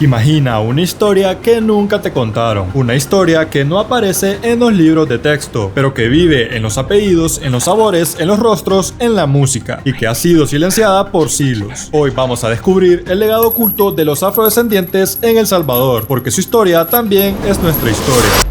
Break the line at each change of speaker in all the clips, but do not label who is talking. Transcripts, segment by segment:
Imagina una historia que nunca te contaron, una historia que no aparece en los libros de texto, pero que vive en los apellidos, en los sabores, en los rostros, en la música, y que ha sido silenciada por siglos. Hoy vamos a descubrir el legado oculto de los afrodescendientes en El Salvador, porque su historia también es nuestra historia.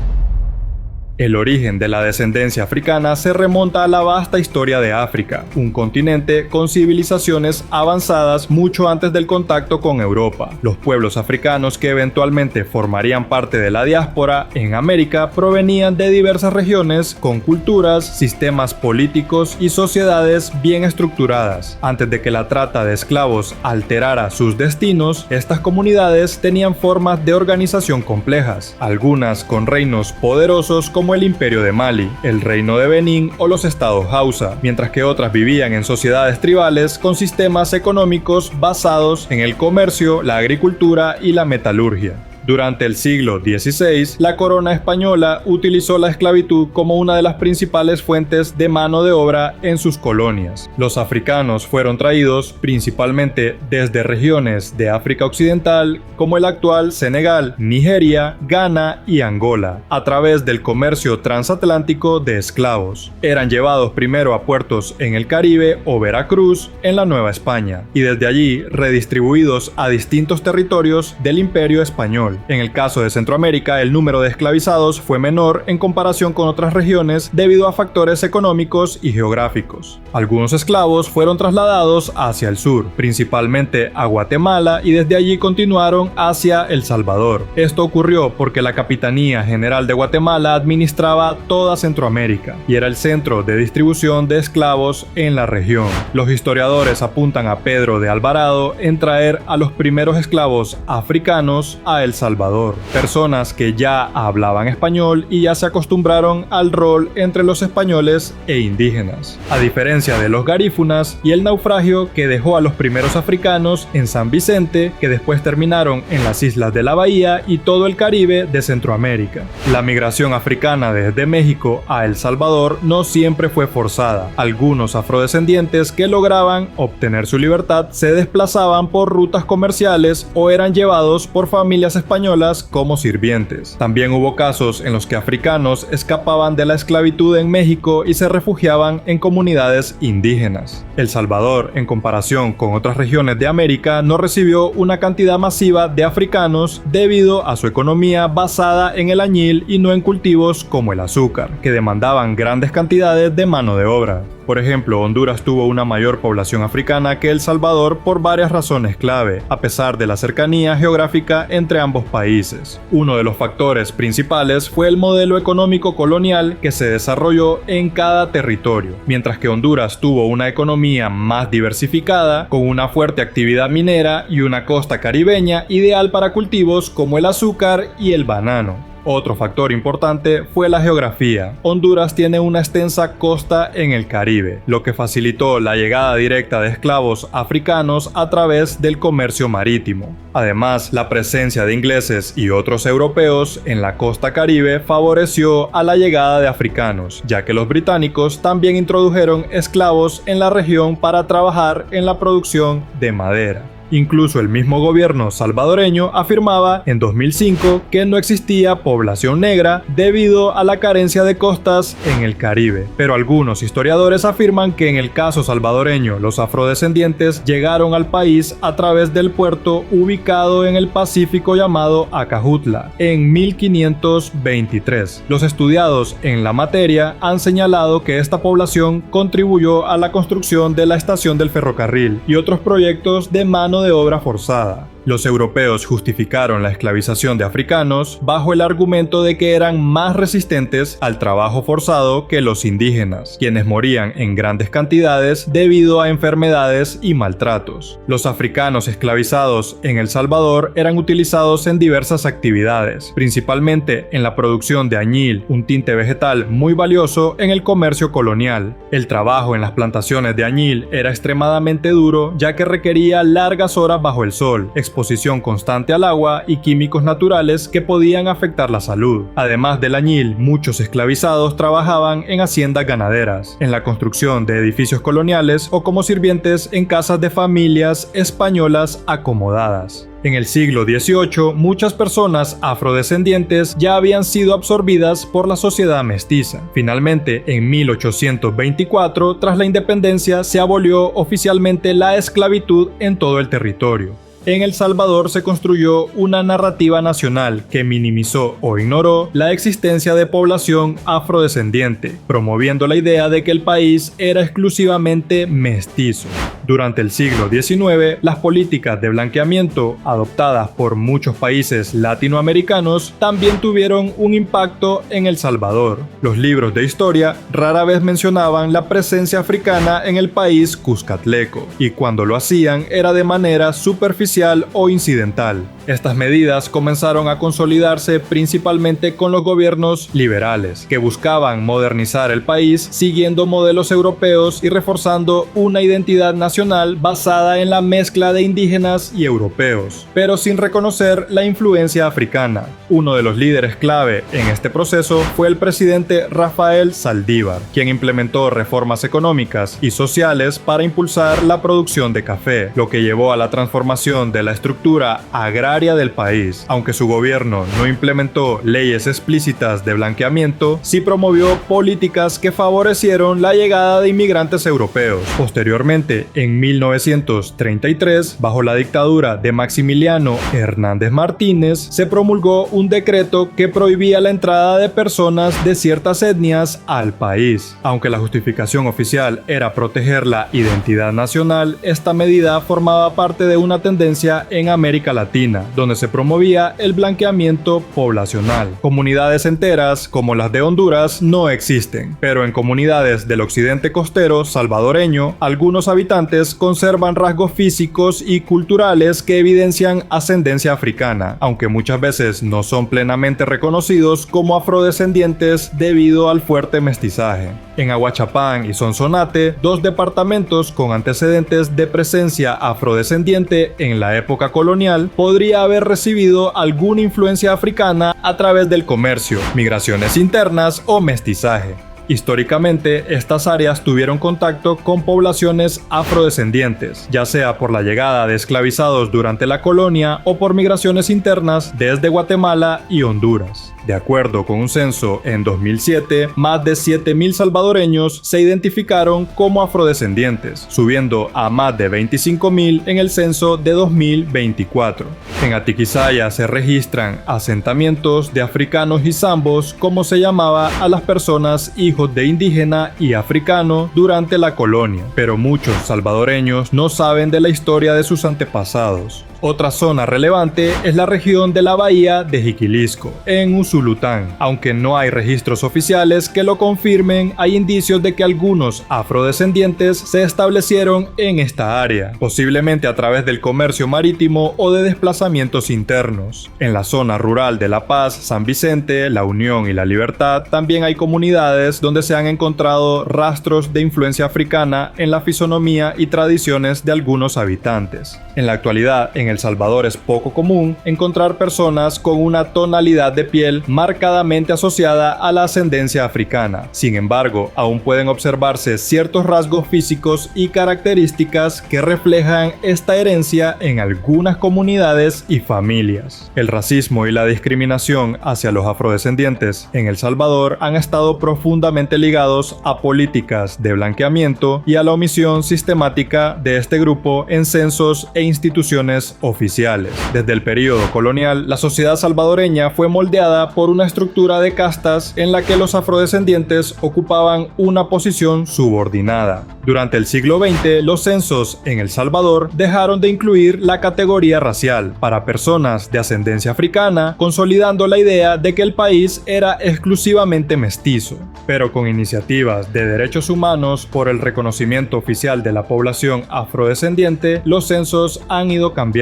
El origen de la descendencia africana se remonta a la vasta historia de África, un continente con civilizaciones avanzadas mucho antes del contacto con Europa. Los pueblos africanos que eventualmente formarían parte de la diáspora en América provenían de diversas regiones con culturas, sistemas políticos y sociedades bien estructuradas. Antes de que la trata de esclavos alterara sus destinos, estas comunidades tenían formas de organización complejas, algunas con reinos poderosos como el Imperio de Mali, el Reino de Benín o los estados Hausa, mientras que otras vivían en sociedades tribales con sistemas económicos basados en el comercio, la agricultura y la metalurgia. Durante el siglo XVI, la corona española utilizó la esclavitud como una de las principales fuentes de mano de obra en sus colonias. Los africanos fueron traídos principalmente desde regiones de África Occidental, como el actual Senegal, Nigeria, Ghana y Angola, a través del comercio transatlántico de esclavos. Eran llevados primero a puertos en el Caribe o Veracruz, en la Nueva España, y desde allí redistribuidos a distintos territorios del Imperio Español. En el caso de Centroamérica, el número de esclavizados fue menor en comparación con otras regiones debido a factores económicos y geográficos. Algunos esclavos fueron trasladados hacia el sur, principalmente a Guatemala, y desde allí continuaron hacia El Salvador. Esto ocurrió porque la Capitanía General de Guatemala administraba toda Centroamérica y era el centro de distribución de esclavos en la región. Los historiadores apuntan a Pedro de Alvarado en traer a los primeros esclavos africanos a El Salvador, personas que ya hablaban español y ya se acostumbraron al rol entre los españoles e indígenas. A diferencia de los garífunas y el naufragio que dejó a los primeros africanos en San Vicente, que después terminaron en las islas de la Bahía y todo el Caribe de Centroamérica. La migración africana desde México a El Salvador no siempre fue forzada. Algunos afrodescendientes que lograban obtener su libertad se desplazaban por rutas comerciales o eran llevados por familias españolas como sirvientes. También hubo casos en los que africanos escapaban de la esclavitud en México y se refugiaban en comunidades indígenas. El Salvador, en comparación con otras regiones de América, no recibió una cantidad masiva de africanos debido a su economía basada en el añil y no en cultivos como el azúcar, que demandaban grandes cantidades de mano de obra. Por ejemplo, Honduras tuvo una mayor población africana que El Salvador por varias razones clave, a pesar de la cercanía geográfica entre ambos países. Uno de los factores principales fue el modelo económico colonial que se desarrolló en cada territorio, mientras que Honduras tuvo una economía más diversificada, con una fuerte actividad minera y una costa caribeña ideal para cultivos como el azúcar y el banano. Otro factor importante fue la geografía. Honduras tiene una extensa costa en el Caribe, lo que facilitó la llegada directa de esclavos africanos a través del comercio marítimo. Además, la presencia de ingleses y otros europeos en la costa Caribe favoreció a la llegada de africanos, ya que los británicos también introdujeron esclavos en la región para trabajar en la producción de madera. Incluso el mismo gobierno salvadoreño afirmaba en 2005 que no existía población negra debido a la carencia de costas en el Caribe. Pero algunos historiadores afirman que en el caso salvadoreño los afrodescendientes llegaron al país a través del puerto ubicado en el Pacífico llamado Acajutla en 1523. Los estudiados en la materia han señalado que esta población contribuyó a la construcción de la estación del ferrocarril y otros proyectos de mano de obra forzada. Los europeos justificaron la esclavización de africanos bajo el argumento de que eran más resistentes al trabajo forzado que los indígenas, quienes morían en grandes cantidades debido a enfermedades y maltratos. Los africanos esclavizados en El Salvador eran utilizados en diversas actividades, principalmente en la producción de añil, un tinte vegetal muy valioso en el comercio colonial. El trabajo en las plantaciones de añil era extremadamente duro, ya que requería largas horas bajo el sol, exposición constante al agua y químicos naturales que podían afectar la salud. Además del añil, muchos esclavizados trabajaban en haciendas ganaderas, en la construcción de edificios coloniales o como sirvientes en casas de familias españolas acomodadas. En el siglo XVIII, muchas personas afrodescendientes ya habían sido absorbidas por la sociedad mestiza. Finalmente, en 1824, tras la independencia, se abolió oficialmente la esclavitud en todo el territorio. En El Salvador se construyó una narrativa nacional que minimizó o ignoró la existencia de población afrodescendiente, promoviendo la idea de que el país era exclusivamente mestizo. Durante el siglo XIX, las políticas de blanqueamiento adoptadas por muchos países latinoamericanos también tuvieron un impacto en El Salvador. Los libros de historia rara vez mencionaban la presencia africana en el país cuscatleco, y cuando lo hacían era de manera superficial o incidental. Estas medidas comenzaron a consolidarse principalmente con los gobiernos liberales, que buscaban modernizar el país siguiendo modelos europeos y reforzando una identidad nacional basada en la mezcla de indígenas y europeos, pero sin reconocer la influencia africana. Uno de los líderes clave en este proceso fue el presidente Rafael Saldívar, quien implementó reformas económicas y sociales para impulsar la producción de café, lo que llevó a la transformación de la estructura agraria del país. Aunque su gobierno no implementó leyes explícitas de blanqueamiento, sí promovió políticas que favorecieron la llegada de inmigrantes europeos. Posteriormente, en 1933, bajo la dictadura de Maximiliano Hernández Martínez, se promulgó un decreto que prohibía la entrada de personas de ciertas etnias al país. Aunque la justificación oficial era proteger la identidad nacional, esta medida formaba parte de una tendencia en América Latina, donde se promovía el blanqueamiento poblacional. Comunidades enteras, como las de Honduras, no existen, pero en comunidades del occidente costero salvadoreño, algunos habitantes conservan rasgos físicos y culturales que evidencian ascendencia africana, aunque muchas veces no son plenamente reconocidos como afrodescendientes debido al fuerte mestizaje. En Aguachapán y Sonsonate, dos departamentos con antecedentes de presencia afrodescendiente en la época colonial, podría haber recibido alguna influencia africana a través del comercio, migraciones internas o mestizaje. Históricamente, estas áreas tuvieron contacto con poblaciones afrodescendientes, ya sea por la llegada de esclavizados durante la colonia o por migraciones internas desde Guatemala y Honduras. De acuerdo con un censo en 2007, más de 7.000 salvadoreños se identificaron como afrodescendientes, subiendo a más de 25.000 en el censo de 2024. En Atiquizaya se registran asentamientos de africanos y zambos, como se llamaba a las personas hijos de indígena y africano durante la colonia, pero muchos salvadoreños no saben de la historia de sus antepasados. Otra zona relevante es la región de la bahía de Jiquilisco, en Usulután. Aunque no hay registros oficiales que lo confirmen, hay indicios de que algunos afrodescendientes se establecieron en esta área, posiblemente a través del comercio marítimo o de desplazamientos internos. En la zona rural de La Paz, San Vicente, La Unión y La Libertad también hay comunidades donde se han encontrado rastros de influencia africana en la fisonomía y tradiciones de algunos habitantes. En la actualidad, en El Salvador es poco común encontrar personas con una tonalidad de piel marcadamente asociada a la ascendencia africana. Sin embargo, aún pueden observarse ciertos rasgos físicos y características que reflejan esta herencia en algunas comunidades y familias. El racismo y la discriminación hacia los afrodescendientes en El Salvador han estado profundamente ligados a políticas de blanqueamiento y a la omisión sistemática de este grupo en censos e instituciones oficiales. Desde el período colonial, la sociedad salvadoreña fue moldeada por una estructura de castas en la que los afrodescendientes ocupaban una posición subordinada. Durante el siglo XX, los censos en El Salvador dejaron de incluir la categoría racial para personas de ascendencia africana, consolidando la idea de que el país era exclusivamente mestizo. Pero con iniciativas de derechos humanos por el reconocimiento oficial de la población afrodescendiente, los censos han ido cambiando.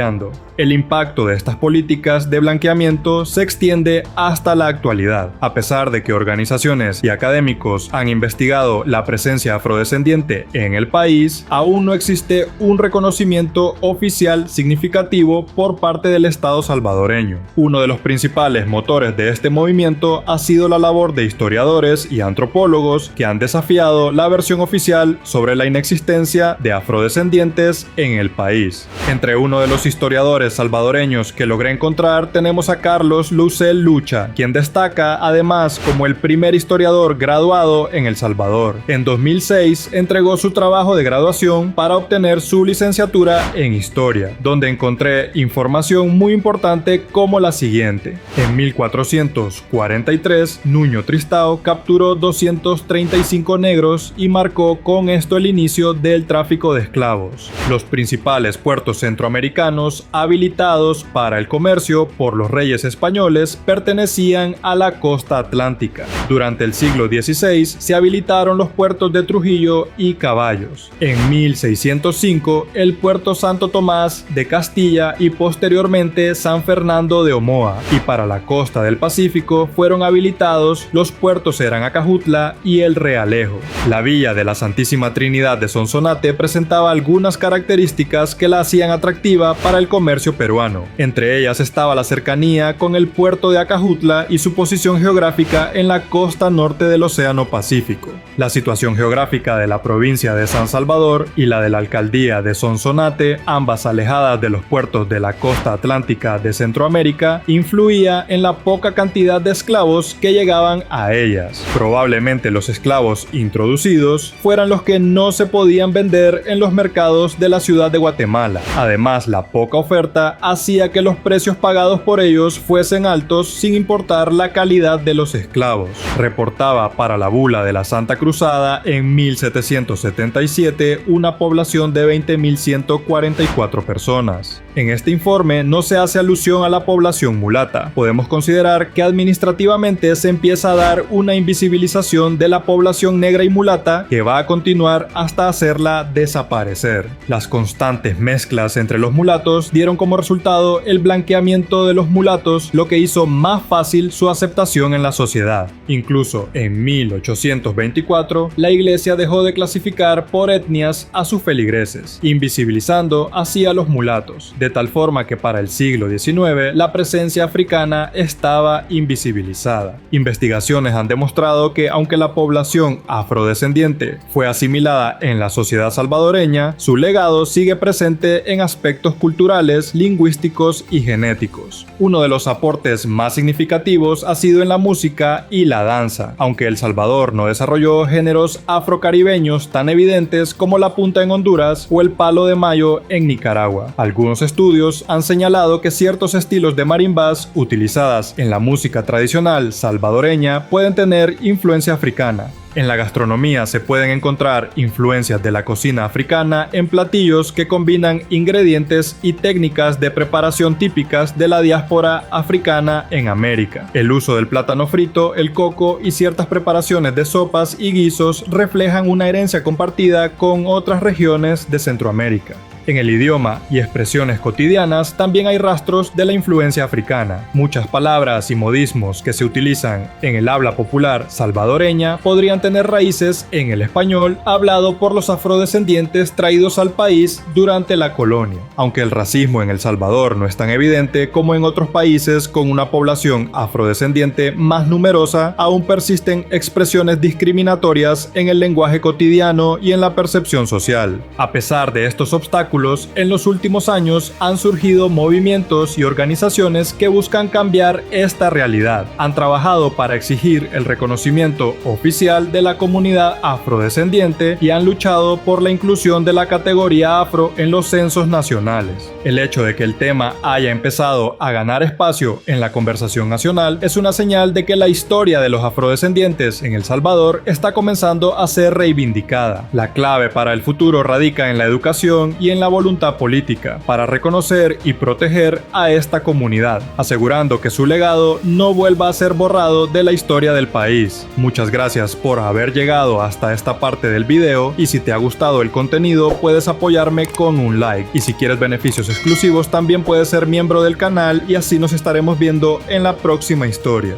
El impacto de estas políticas de blanqueamiento se extiende hasta la actualidad. A pesar de que organizaciones y académicos han investigado la presencia afrodescendiente en el país, aún no existe un reconocimiento oficial significativo por parte del Estado salvadoreño. Uno de los principales motores de este movimiento ha sido la labor de historiadores y antropólogos que han desafiado la versión oficial sobre la inexistencia de afrodescendientes en el país. Entre uno de los historiadores salvadoreños que logré encontrar tenemos a Carlos Lucel Lucha, quien destaca además como el primer historiador graduado en El Salvador. En 2006 entregó su trabajo de graduación para obtener su licenciatura en Historia, donde encontré información muy importante como la siguiente. En 1443, Nuño Tristão capturó 235 negros y marcó con esto el inicio del tráfico de esclavos. Los principales puertos centroamericanos habilitados para el comercio por los reyes españoles pertenecían a la costa atlántica. Durante el siglo XVI se habilitaron los puertos de Trujillo y Caballos. En 1605 el puerto Santo Tomás de Castilla y posteriormente San Fernando de Omoa, y para la costa del Pacífico fueron habilitados los puertos Acajutla y El Realejo. La villa de la Santísima Trinidad de Sonsonate presentaba algunas características que la hacían atractiva para el comercio peruano. Entre ellas estaba la cercanía con el puerto de Acajutla y su posición geográfica en la costa norte del Océano Pacífico. La situación geográfica de la provincia de San Salvador y la de la alcaldía de Sonsonate, ambas alejadas de los puertos de la costa atlántica de Centroamérica, influía en la poca cantidad de esclavos que llegaban a ellas. Probablemente los esclavos introducidos fueran los que no se podían vender en los mercados de la ciudad de Guatemala. Además, la poca oferta hacía que los precios pagados por ellos fuesen altos sin importar la calidad de los esclavos. Reportaba para la bula de la Santa Cruzada en 1777 una población de 20.144 personas. En este informe no se hace alusión a la población mulata. Podemos considerar que administrativamente se empieza a dar una invisibilización de la población negra y mulata que va a continuar hasta hacerla desaparecer. Las constantes mezclas entre los mulatos dieron como resultado el blanqueamiento de los mulatos, lo que hizo más fácil su aceptación en la sociedad. Incluso en 1824, la iglesia dejó de clasificar por etnias a sus feligreses, invisibilizando así a los mulatos, de tal forma que para el siglo XIX la presencia africana estaba invisibilizada. Investigaciones han demostrado que aunque la población afrodescendiente fue asimilada en la sociedad salvadoreña, su legado sigue presente en aspectos culturales, lingüísticos y genéticos. Uno de los aportes más significativos ha sido en la música y la danza, aunque El Salvador no desarrolló géneros afrocaribeños tan evidentes como la punta en Honduras o el palo de mayo en Nicaragua. Algunos estudios han señalado que ciertos estilos de marimbas utilizadas en la música tradicional salvadoreña pueden tener influencia africana. En la gastronomía se pueden encontrar influencias de la cocina africana en platillos que combinan ingredientes y técnicas de preparación típicas de la diáspora africana en América. El uso del plátano frito, el coco y ciertas preparaciones de sopas y guisos reflejan una herencia compartida con otras regiones de Centroamérica. En el idioma y expresiones cotidianas también hay rastros de la influencia africana. Muchas palabras y modismos que se utilizan en el habla popular salvadoreña podrían tener raíces en el español hablado por los afrodescendientes traídos al país durante la colonia. Aunque el racismo en El Salvador no es tan evidente como en otros países con una población afrodescendiente más numerosa, aún persisten expresiones discriminatorias en el lenguaje cotidiano y en la percepción social. A pesar de estos obstáculos, en los últimos años han surgido movimientos y organizaciones que buscan cambiar esta realidad. Han trabajado para exigir el reconocimiento oficial de la comunidad afrodescendiente y han luchado por la inclusión de la categoría afro en los censos nacionales. El hecho de que el tema haya empezado a ganar espacio en la conversación nacional es una señal de que la historia de los afrodescendientes en El Salvador está comenzando a ser reivindicada. La clave para el futuro radica en la educación y en la voluntad política para reconocer y proteger a esta comunidad, asegurando que su legado no vuelva a ser borrado de la historia del país. Muchas gracias por haber llegado hasta esta parte del video, y si te ha gustado el contenido puedes apoyarme con un like, y si quieres beneficios exclusivos también puedes ser miembro del canal y así nos estaremos viendo en la próxima historia.